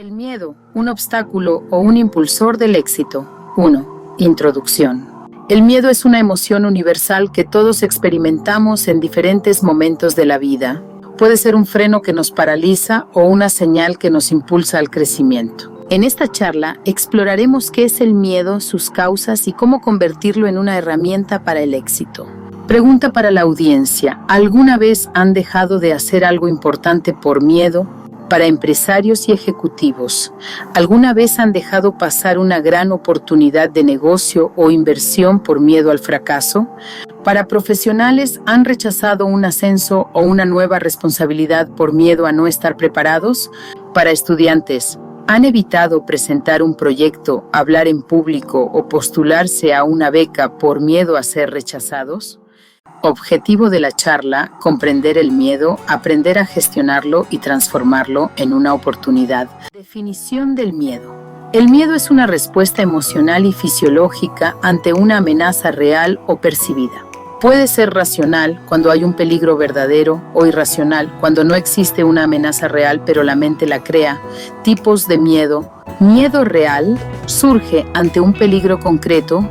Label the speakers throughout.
Speaker 1: El miedo, un obstáculo o un impulsor del éxito. 1. Introducción. El miedo es una emoción universal que todos experimentamos en diferentes momentos de la vida. Puede ser un freno que nos paraliza o una señal que nos impulsa al crecimiento. En esta charla exploraremos qué es el miedo, sus causas y cómo convertirlo en una herramienta para el éxito. Pregunta para la audiencia: ¿alguna vez han dejado de hacer algo importante por miedo? Para empresarios y ejecutivos, ¿alguna vez han dejado pasar una gran oportunidad de negocio o inversión por miedo al fracaso? Para profesionales, ¿han rechazado un ascenso o una nueva responsabilidad por miedo a no estar preparados? Para estudiantes, ¿han evitado presentar un proyecto, hablar en público o postularse a una beca por miedo a ser rechazados? Objetivo de la charla: comprender el miedo, aprender a gestionarlo y transformarlo en una oportunidad. Definición del miedo. El miedo es una respuesta emocional y fisiológica ante una amenaza real o percibida. Puede ser racional cuando hay un peligro verdadero o irracional cuando no existe una amenaza real pero la mente la crea. Tipos de miedo. Miedo real surge ante un peligro concreto,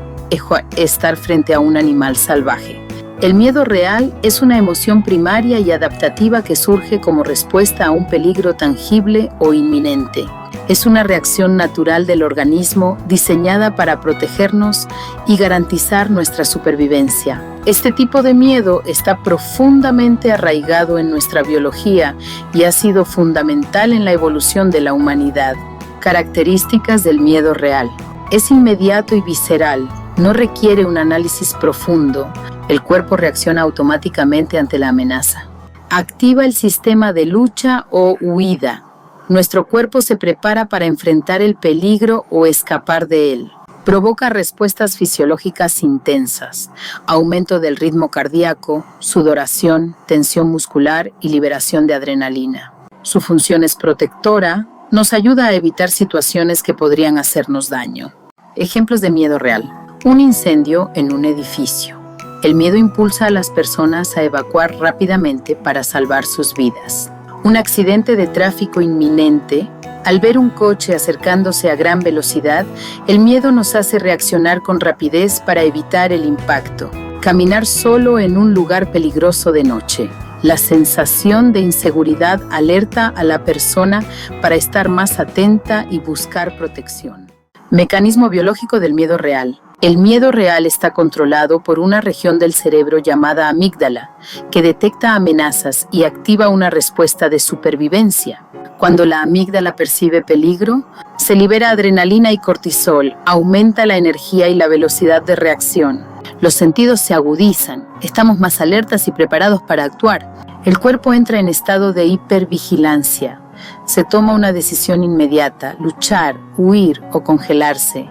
Speaker 1: estar frente a un animal salvaje. El miedo real es una emoción primaria y adaptativa que surge como respuesta a un peligro tangible o inminente. Es una reacción natural del organismo diseñada para protegernos y garantizar nuestra supervivencia. Este tipo de miedo está profundamente arraigado en nuestra biología y ha sido fundamental en la evolución de la humanidad. Características del miedo real. Es inmediato y visceral, no requiere un análisis profundo. El cuerpo reacciona automáticamente ante la amenaza. Activa el sistema de lucha o huida. Nuestro cuerpo se prepara para enfrentar el peligro o escapar de él. Provoca respuestas fisiológicas intensas, aumento del ritmo cardíaco, sudoración, tensión muscular y liberación de adrenalina. Su función es protectora, nos ayuda a evitar situaciones que podrían hacernos daño. Ejemplos de miedo real. Un incendio en un edificio. El miedo impulsa a las personas a evacuar rápidamente para salvar sus vidas. Un accidente de tráfico inminente. Al ver un coche acercándose a gran velocidad, el miedo nos hace reaccionar con rapidez para evitar el impacto. Caminar solo en un lugar peligroso de noche. La sensación de inseguridad alerta a la persona para estar más atenta y buscar protección. Mecanismo biológico del miedo real. El miedo real está controlado por una región del cerebro llamada amígdala, que detecta amenazas y activa una respuesta de supervivencia. Cuando la amígdala percibe peligro, se libera adrenalina y cortisol, aumenta la energía y la velocidad de reacción. Los sentidos se agudizan, estamos más alertas y preparados para actuar. El cuerpo entra en estado de hipervigilancia. Se toma una decisión inmediata: luchar, huir o congelarse.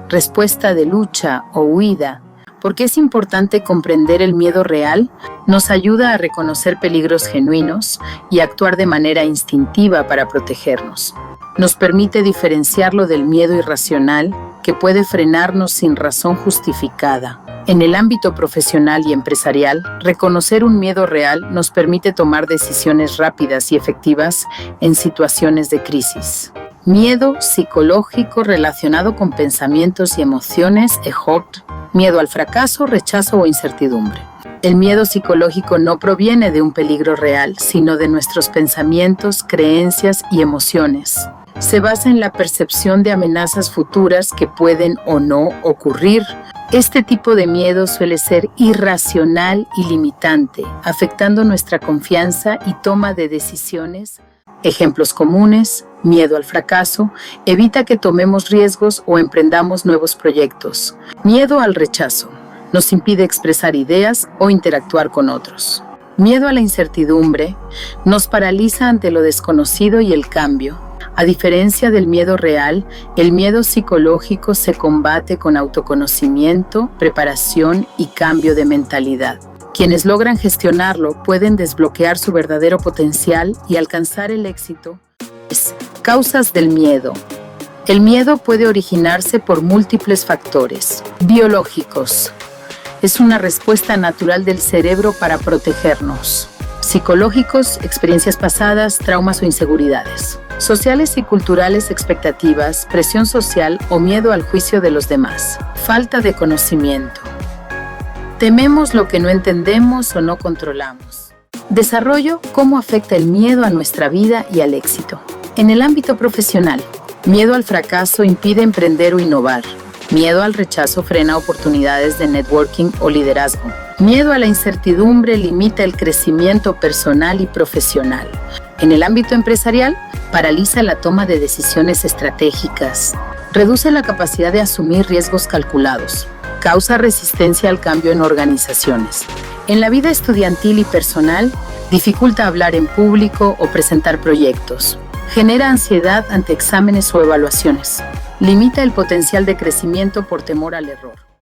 Speaker 1: Respuesta de lucha o huida. ¿Por qué es importante comprender el miedo real? Nos ayuda a reconocer peligros genuinos y actuar de manera instintiva para protegernos. Nos permite diferenciarlo del miedo irracional, que puede frenarnos sin razón justificada. En el ámbito profesional y empresarial, reconocer un miedo real nos permite tomar decisiones rápidas y efectivas en situaciones de crisis. Miedo psicológico relacionado con pensamientos y emociones, miedo al fracaso, rechazo o incertidumbre. El miedo psicológico no proviene de un peligro real, sino de nuestros pensamientos, creencias y emociones. Se basa en la percepción de amenazas futuras que pueden o no ocurrir. Este tipo de miedo suele ser irracional y limitante, afectando nuestra confianza y toma de decisiones. Ejemplos comunes: miedo al fracaso, evita que tomemos riesgos o emprendamos nuevos proyectos. Miedo al rechazo, nos impide expresar ideas o interactuar con otros. Miedo a la incertidumbre, nos paraliza ante lo desconocido y el cambio. A diferencia del miedo real, el miedo psicológico se combate con autoconocimiento, preparación y cambio de mentalidad. Quienes logran gestionarlo pueden desbloquear su verdadero potencial y alcanzar el éxito. Causas del miedo. El miedo puede originarse por múltiples factores biológicos. Es una respuesta natural del cerebro para protegernos. Psicológicos, experiencias pasadas, traumas o inseguridades. Sociales y culturales expectativas, presión social o miedo al juicio de los demás. Falta de conocimiento. Tememos lo que no entendemos o no controlamos. Desarrollo, cómo afecta el miedo a nuestra vida y al éxito. En el ámbito profesional, miedo al fracaso impide emprender o innovar. Miedo al rechazo frena oportunidades de networking o liderazgo. Miedo a la incertidumbre limita el crecimiento personal y profesional. En el ámbito empresarial, paraliza la toma de decisiones estratégicas. Reduce la capacidad de asumir riesgos calculados. Causa resistencia al cambio en organizaciones. En la vida estudiantil y personal, dificulta hablar en público o presentar proyectos. Genera ansiedad ante exámenes o evaluaciones. Limita el potencial de crecimiento por temor al error.